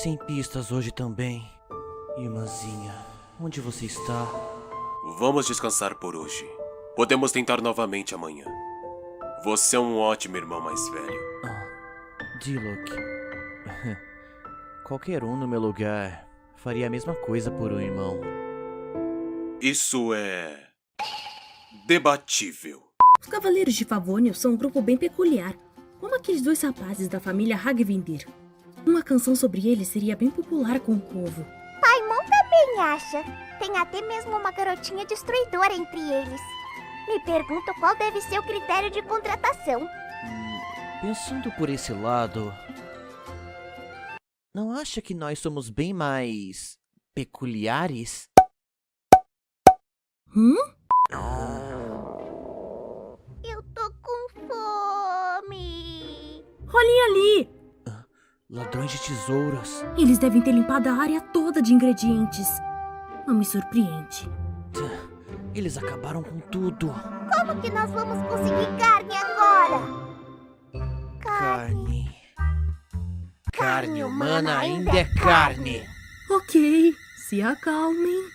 sem pistas hoje também. Irmãzinha, onde você está? Vamos descansar por hoje. Podemos tentar novamente amanhã. Você é um ótimo irmão mais velho. Dilok. Qualquer um no meu lugar faria a mesma coisa por um irmão. Isso é debatível. Os Cavaleiros de Favonius são um grupo bem peculiar, como aqueles dois rapazes da família Hagvindir. Uma canção sobre eles seria bem popular com o povo. Paimon também acha. Tem até mesmo uma garotinha destruidora entre eles. Me pergunto qual deve ser o critério de contratação. Pensando por esse lado, não acha que nós somos bem mais peculiares? Eu tô com fome. Olhem ali! Ladrões de tesouros. Eles devem ter limpado a área toda de ingredientes. Não me surpreende. Eles acabaram com tudo. Como que nós vamos conseguir carne agora? Carne. Carne humana ainda é carne. Ok, se acalmem.